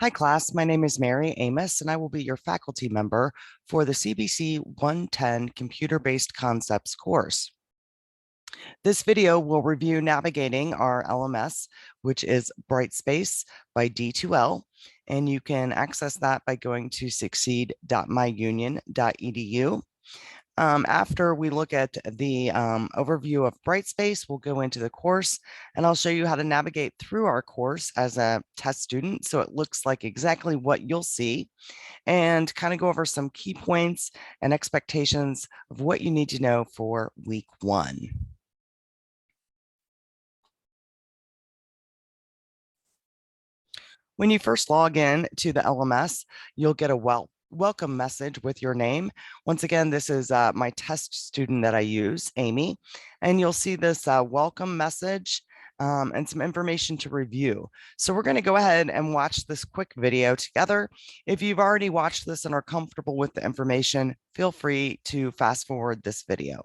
Hi, class. My name is Mary Amos, and I will be your faculty member for the CBC 110 Computer-Based Concepts course. This video will review navigating our LMS, which is Brightspace by D2L, and you can access that by going to succeed.myunion.edu. After we look at the overview of Brightspace, we'll go into the course and I'll show you how to navigate through our course as a test student so it looks like exactly what you'll see, and kind of go over some key points and expectations of what you need to know for week 1. When you first log in to the LMS, you'll get a welcome message with your name. Once again, this is my test student that I use, Amy, and you'll see this welcome message and some information to review. So we're going to go ahead and watch this quick video together. If you've already watched this and are comfortable with the information, feel free to fast forward this video.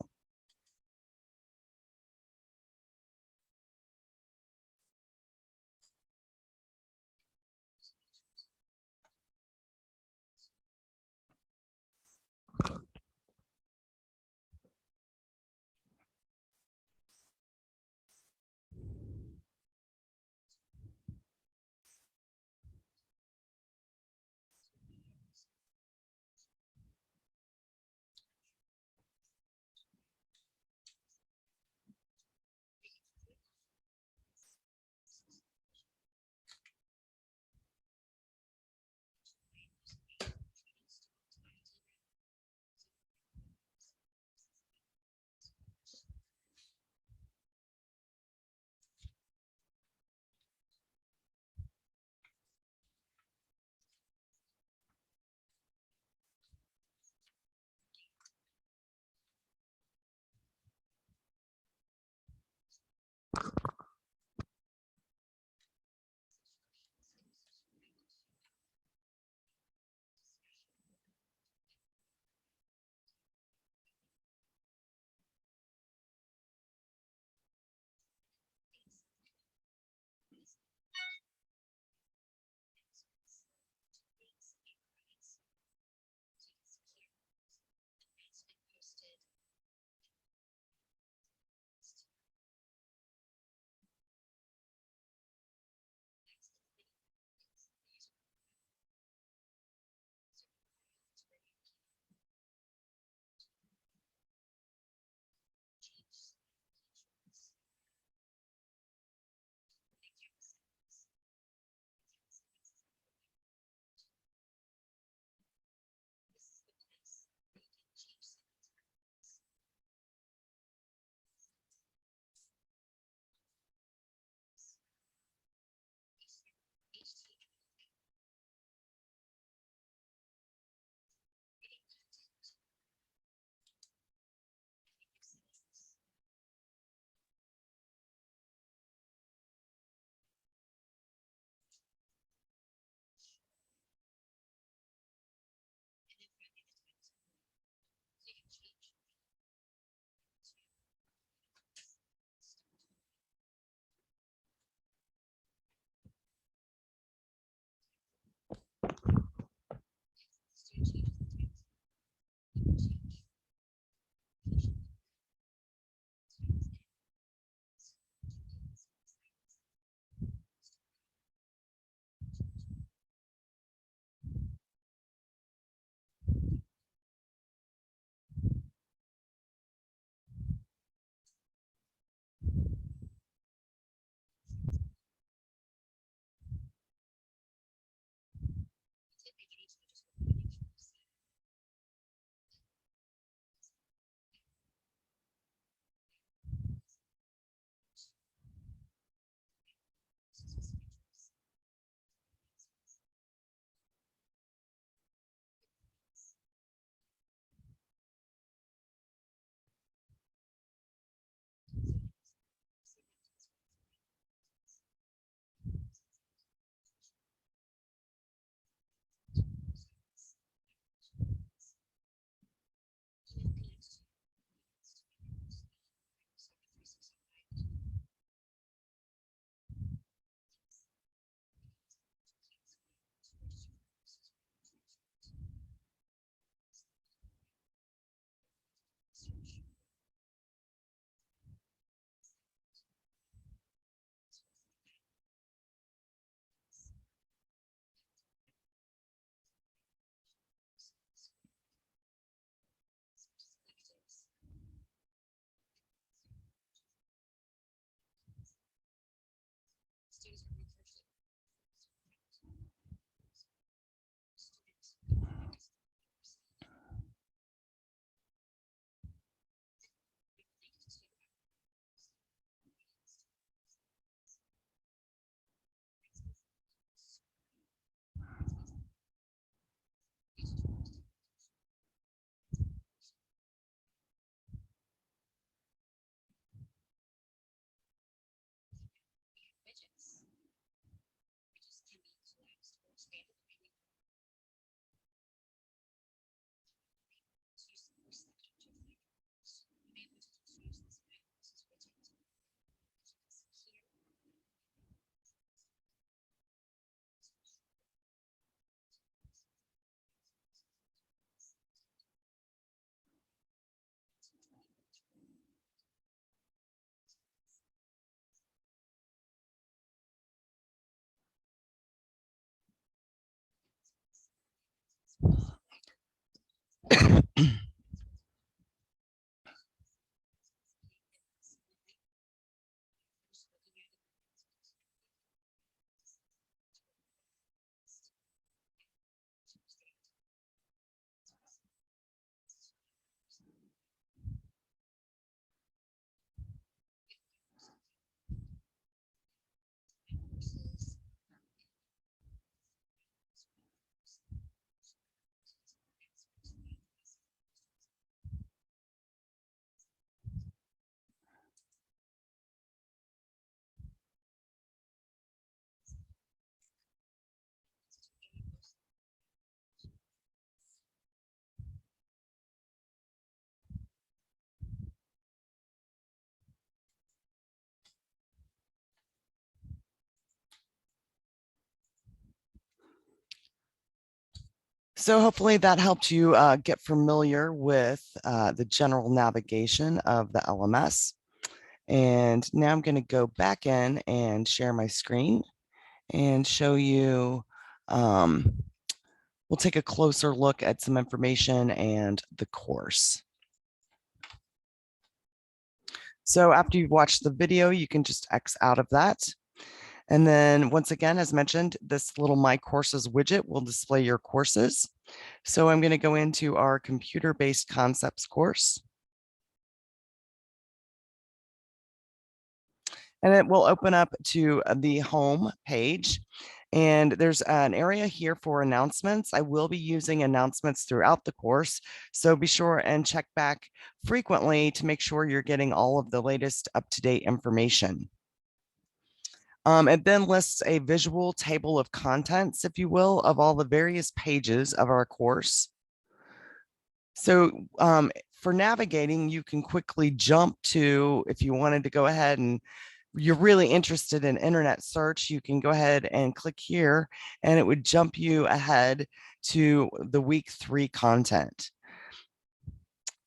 So hopefully that helped you get familiar with the general navigation of the LMS. And now I'm going to go back in and share my screen and show you, we'll take a closer look at some information and the course. So after you've watched the video, you can just X out of that. And then once again, as mentioned, this little My Courses widget will display your courses. So I'm going to go into our computer-based concepts course. And it will open up to the home page. And there's an area here for announcements. I will be using announcements throughout the course. So be sure and check back frequently to make sure you're getting all of the latest up-to-date information. It then lists a visual table of contents, if you will, of all the various pages of our course. So for navigating, you can quickly jump to, if you wanted to go ahead and you're really interested in internet search, you can go ahead and click here and it would jump you ahead to the week 3 content.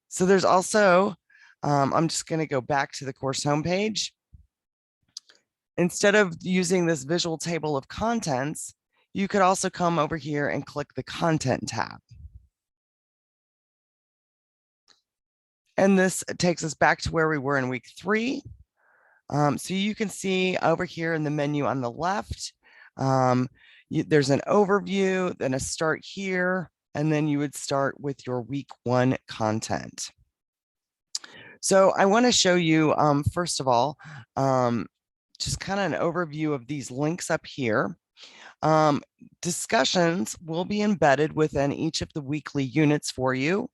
So there's also, I'm just going to go back to the course homepage. Instead of using this visual table of contents, you could also come over here and click the content tab. And this takes us back to where we were in week 3. So you can see over here in the menu on the left, there's an overview, then a start here, and then you would start with your week 1 content. So I want to show you, first of all, just kind of an overview of these links up here. Discussions will be embedded within each of the weekly units for you.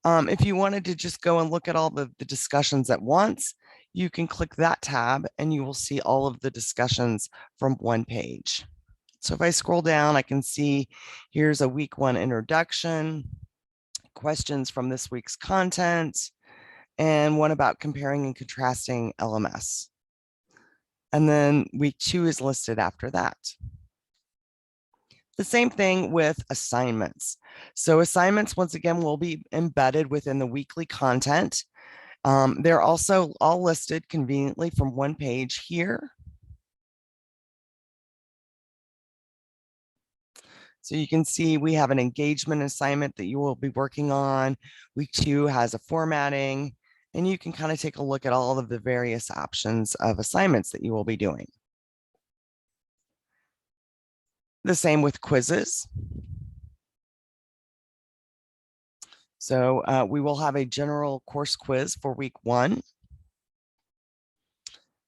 If you wanted to just go and look at all the discussions at once, you can click that tab and you will see all of the discussions from one page. So if I scroll down, I can see here's a week 1 introduction, questions from this week's content, and one about comparing and contrasting LMS. And then week 2 is listed after that. The same thing with assignments. So assignments, once again, will be embedded within the weekly content. They're also all listed conveniently from one page here. So you can see we have an engagement assignment that you will be working on. Week 2 has a formatting, and you can kind of take a look at all of the various options of assignments that you will be doing. The same with quizzes. So we will have a general course quiz for week 1.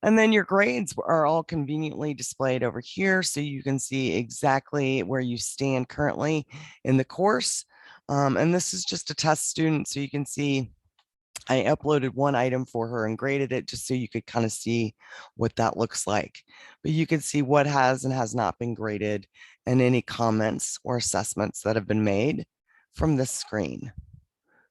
And then your grades are all conveniently displayed over here, so you can see exactly where you stand currently in the course. And this is just a test student, so you can see I uploaded one item for her and graded it just so you could kind of see what that looks like. But you can see what has and has not been graded and any comments or assessments that have been made from this screen.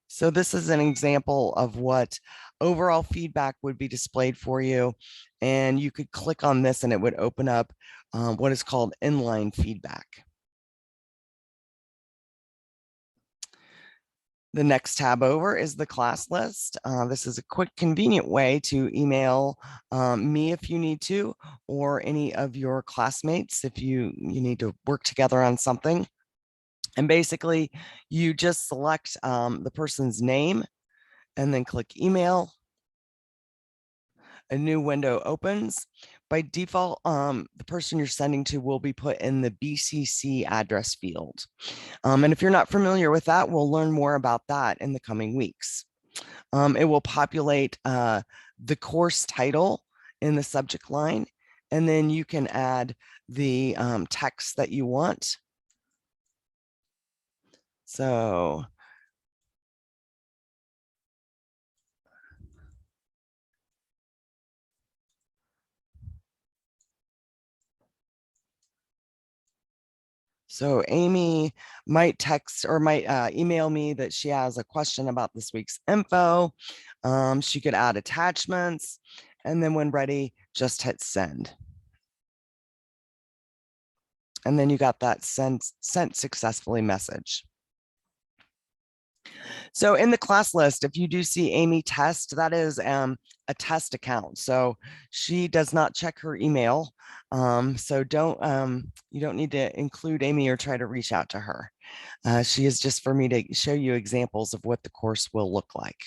So this is an example of what overall feedback would be displayed for you. And you could click on this and it would open up what is called inline feedback. The next tab over is the class list. This is a quick, convenient way to email me if you need to, or any of your classmates if you need to work together on something. And basically, you just select the person's name and then click email. A new window opens. By default, the person you're sending to will be put in the BCC address field. And if you're not familiar with that, we'll learn more about that in the coming weeks. It will populate the course title in the subject line, and then you can add the text that you want. So Amy might text or might email me that she has a question about this week's info. She could add attachments, and then when ready, just hit send. And then you got that sent successfully message. So in the class list, if you do see Amy Test, that is a test account. So she does not check her email. So you don't need to include Amy or try to reach out to her. She is just for me to show you examples of what the course will look like.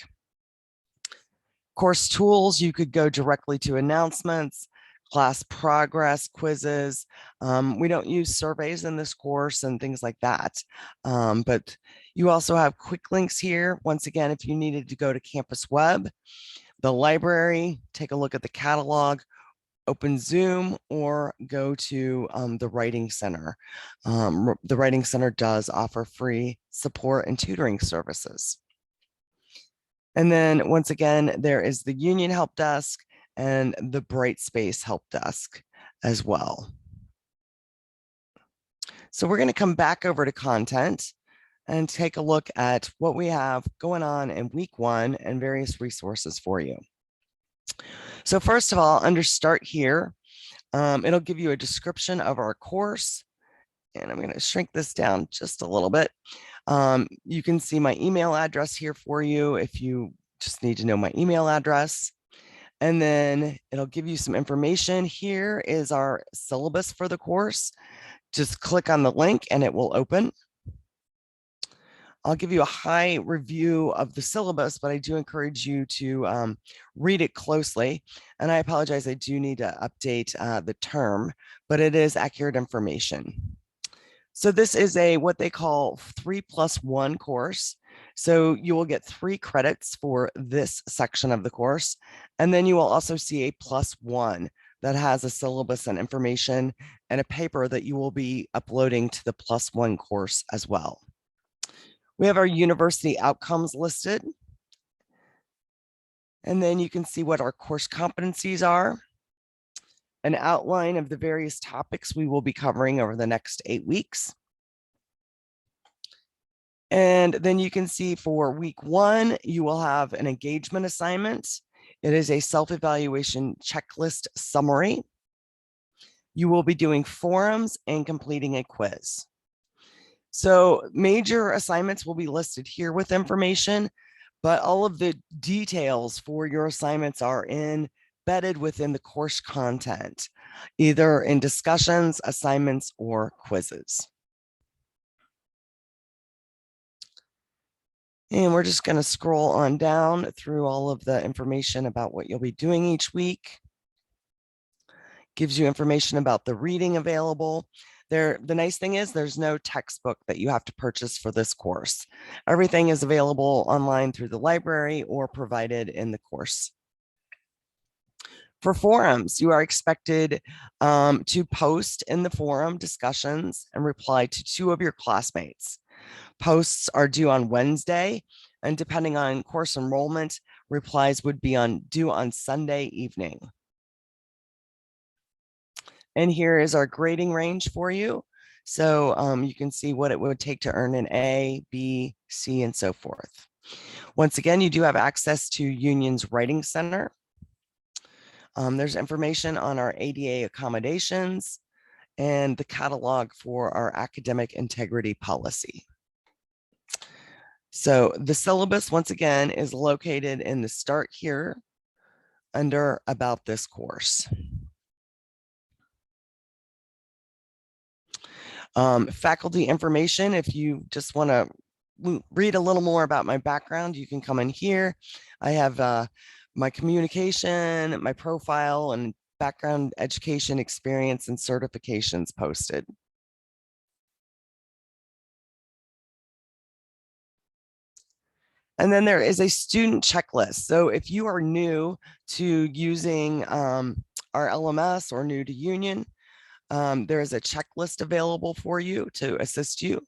Course tools, you could go directly to announcements, class progress, quizzes. We don't use surveys in this course and things like that. But you also have quick links here. Once again, if you needed to go to Campus Web, the library, take a look at the catalog, open Zoom, or go to the Writing Center. The Writing Center does offer free support and tutoring services. And then once again, there is the Union Help Desk and the Brightspace Help Desk as well. So we're going to come back over to content and take a look at what we have going on in week 1 and various resources for you. So first of all, under Start Here, it'll give you a description of our course. And I'm going to shrink this down just a little bit. You can see my email address here for you if you just need to know my email address. And then it'll give you some information. Here is our syllabus for the course. Just click on the link and it will open. I'll give you a high review of the syllabus, but I do encourage you to read it closely. And I apologize, I do need to update the term, but it is accurate information. So this is what they call 3+1 course. So you will get 3 credits for this section of the course. And then you will also see a +1 that has a syllabus and information and a paper that you will be uploading to the +1 course as well. We have our university outcomes listed. And then you can see what our course competencies are, an outline of the various topics we will be covering over the next 8 weeks. And then you can see for week 1, you will have an engagement assignment. It is a self-evaluation checklist summary. You will be doing forums and completing a quiz. So major assignments will be listed here with information, but all of the details for your assignments are embedded within the course content, either in discussions, assignments, or quizzes. And we're just going to scroll on down through all of the information about what you'll be doing each week. Gives you information about the reading available. The nice thing is there's no textbook that you have to purchase for this course. Everything is available online through the library or provided in the course. For forums, you are expected to post in the forum discussions and reply to 2 of your classmates. Posts are due on Wednesday, and depending on course enrollment, replies would be due on Sunday evening. And here is our grading range for you. So you can see what it would take to earn an A, B, C, and so forth. Once again, you do have access to Union's Writing Center. There's information on our ADA accommodations and the catalog for our academic integrity policy. So the syllabus, once again, is located in the Start Here under About This Course. Faculty information, if you just want to read a little more about my background, you can come in here. I have my communication, my profile, and background, education, experience, and certifications posted. And then there is a student checklist. So if you are new to using our LMS or new to Union, there is a checklist available for you to assist you.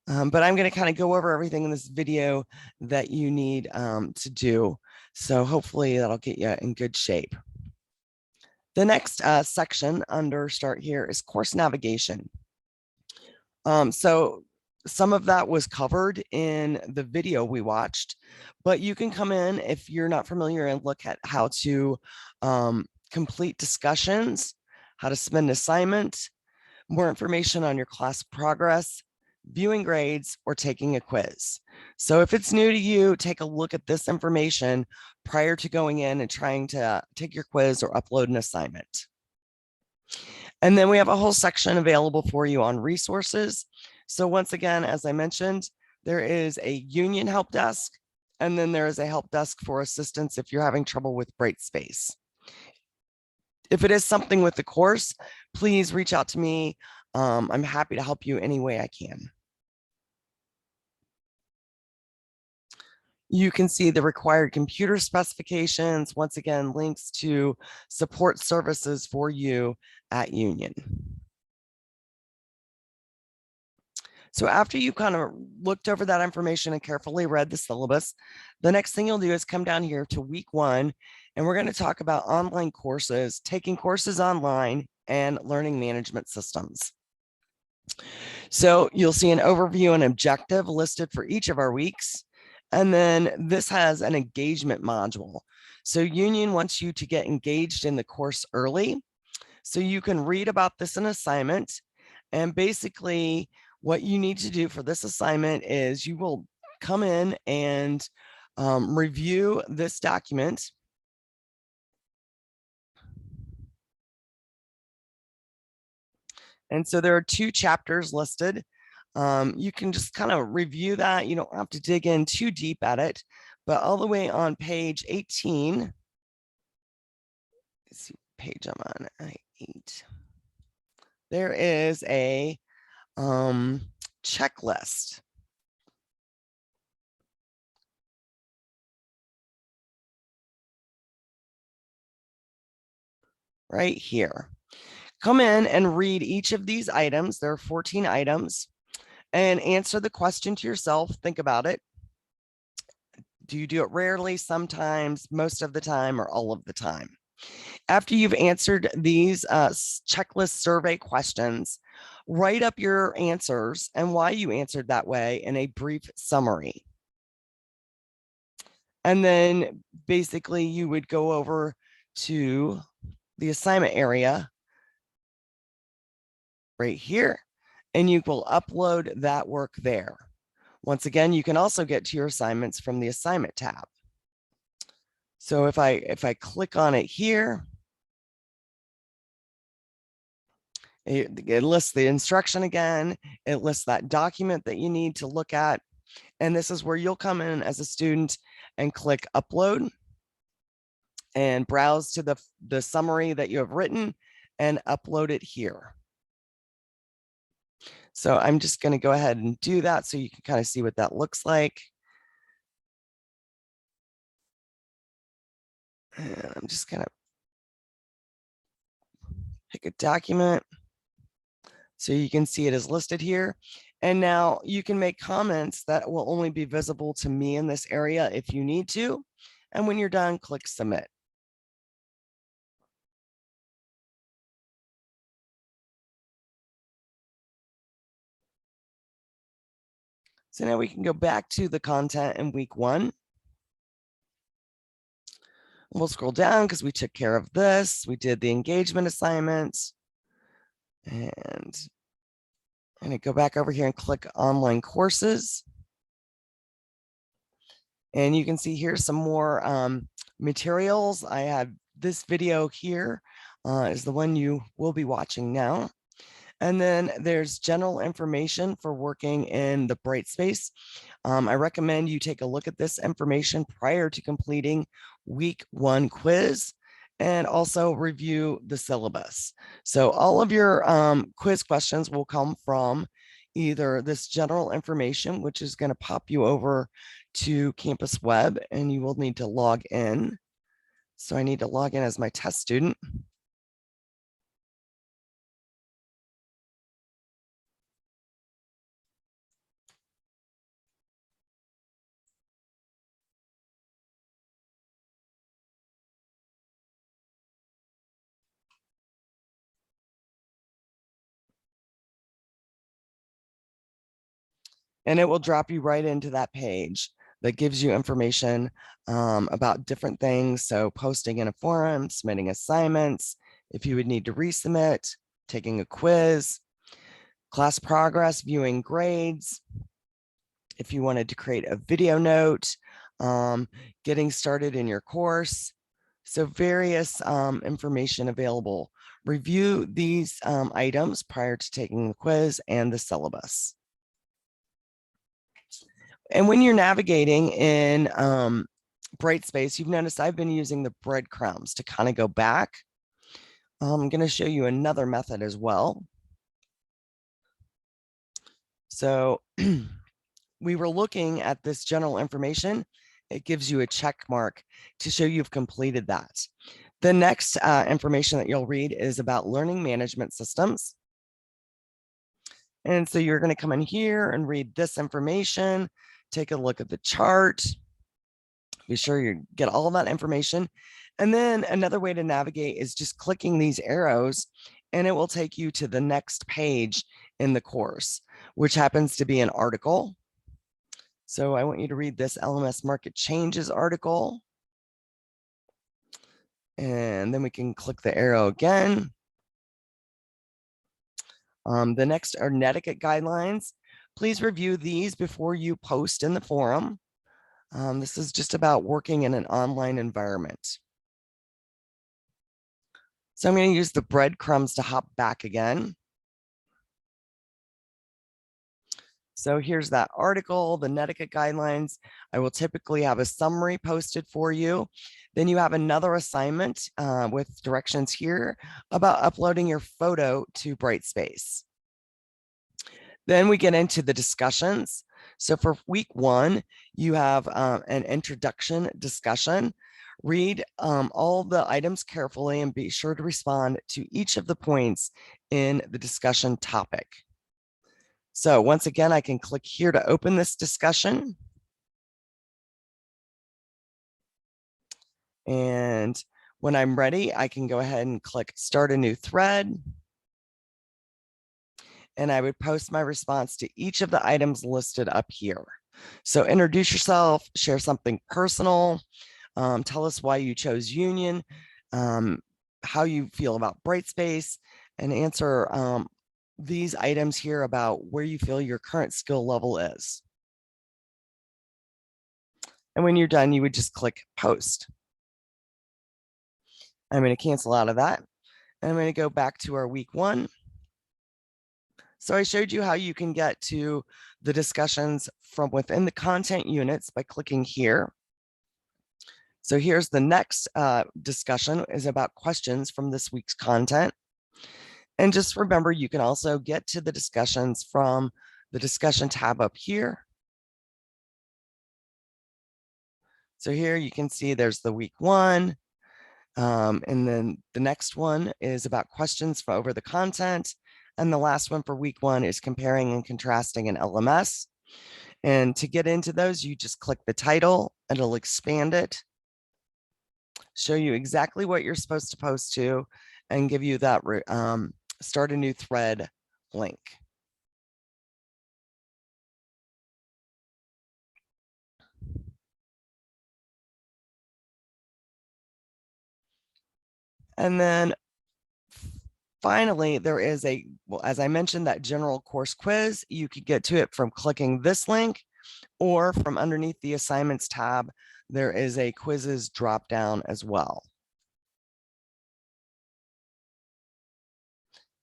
But I'm going to kind of go over everything in this video that you need to do. So hopefully that'll get you in good shape. The next section under Start Here is course navigation. So some of that was covered in the video we watched, but you can come in if you're not familiar and look at how to complete discussions, how to submit an assignment, more information on your class progress, viewing grades, or taking a quiz. So if it's new to you, take a look at this information prior to going in and trying to take your quiz or upload an assignment. And then we have a whole section available for you on resources. So once again, as I mentioned, there is a Union help desk, and then there is a help desk for assistance if you're having trouble with Brightspace. If it is something with the course, please reach out to me. I'm happy to help you any way I can. You can see the required computer specifications, once again, links to support services for you at Union. So after you kind of looked over that information and carefully read the syllabus, the next thing you'll do is come down here to week 1, and we're going to talk about online courses, taking courses online, and learning management systems. So you'll see an overview and objective listed for each of our weeks. And then this has an engagement module. So Union wants you to get engaged in the course early. So you can read about this in assignment. And basically what you need to do for this assignment is you will come in and review this document. And so there are 2 chapters listed. You can just kind of review that. You don't have to dig in too deep at it, but all the way on page 18, let's see what page I'm on, 8. There is a checklist. Right here. Come in and read each of these items. There are 14 items, and answer the question to yourself. Think about it. Do you do it rarely, sometimes, most of the time, or all of the time? After you've answered these checklist survey questions, write up your answers and why you answered that way in a brief summary. And then basically you would go over to the assignment area right here, and you will upload that work there. Once again, you can also get to your assignments from the assignment tab. So if I click on it here, it lists the instruction again. It lists that document that you need to look at. And this is where you'll come in as a student and click upload and browse to the summary that you have written and upload it here. So I'm just going to go ahead and do that so you can kind of see what that looks like. And I'm just going to pick a document so you can see it is listed here. And now you can make comments that will only be visible to me in this area if you need to. And when you're done, click submit. So now we can go back to the content in week 1. We'll scroll down because we took care of this. We did the engagement assignments. And I'm going to go back over here and click online courses. And you can see here some more materials. I have this video here is the one you will be watching now. And then there's general information for working in the Brightspace. I recommend you take a look at this information prior to completing week 1 quiz and also review the syllabus. So all of your quiz questions will come from either this general information, which is going to pop you over to Campus Web, and you will need to log in. So I need to log in as my test student. And it will drop you right into that page that gives you information about different things. So posting in a forum, submitting assignments, if you would need to resubmit, taking a quiz, class progress, viewing grades, if you wanted to create a video note, getting started in your course. So various information available. Review these items prior to taking the quiz and the syllabus. And when you're navigating in Brightspace, you've noticed I've been using the breadcrumbs to kind of go back. I'm going to show you another method as well. So we were looking at this general information. It gives you a check mark to show you've completed that. The next information that you'll read is about learning management systems. And so you're going to come in here and read this information, take a look at the chart, be sure you get all of that information. And then another way to navigate is just clicking these arrows, and it will take you to the next page in the course, which happens to be an article. So I want you to read this LMS market changes article. And then we can click the arrow again. The next are netiquette guidelines. Please review these before you post in the forum. This is just about working in an online environment. So I'm going to use the breadcrumbs to hop back again. So here's that article, the netiquette guidelines. I will typically have a summary posted for you. Then you have another assignment with directions here about uploading your photo to Brightspace. Then we get into the discussions. So for week 1, you have an introduction discussion. Read all the items carefully and be sure to respond to each of the points in the discussion topic. So once again, I can click here to open this discussion. And when I'm ready, I can go ahead and click start a new thread. And I would post my response to each of the items listed up here. So introduce yourself, share something personal, tell us why you chose Union, how you feel about Brightspace, and answer these items here about where you feel your current skill level is. And when you're done, you would just click post. I'm going to cancel out of that. And I'm going to go back to our week 1. So I showed you how you can get to the discussions from within the content units by clicking here. So here's the next discussion is about questions from this week's content. And just remember, you can also get to the discussions from the discussion tab up here. So here you can see there's the week 1. And then the next one is about questions for over the content. And the last one for week 1 is comparing and contrasting an LMS. And to get into those, you just click the title, and it'll expand it, show you exactly what you're supposed to post to, and give you that start a new thread link. And then finally, there is well, as I mentioned, that general course quiz. You could get to it from clicking this link, or from underneath the assignments tab, there is a quizzes drop down as well.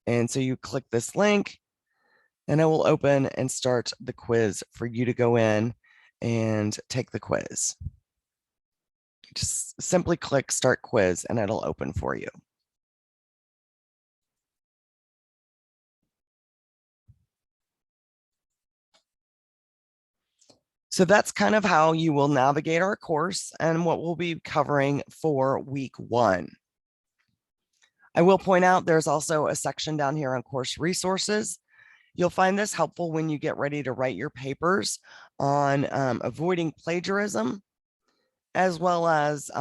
And so you click this link and it will open and start the quiz for you to go in and take the quiz. Just simply click start quiz and it'll open for you. So that's kind of how you will navigate our course and what we'll be covering for week 1. I will point out there's also a section down here on course resources. You'll find this helpful when you get ready to write your papers on avoiding plagiarism, as well as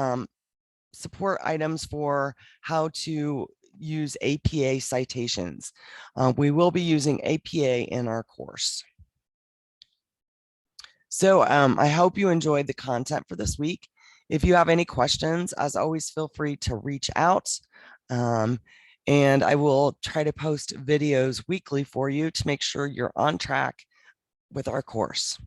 support items for how to use APA citations. We will be using APA in our course. So I hope you enjoyed the content for this week. If you have any questions, as always, feel free to reach out. And I will try to post videos weekly for you to make sure you're on track with our course.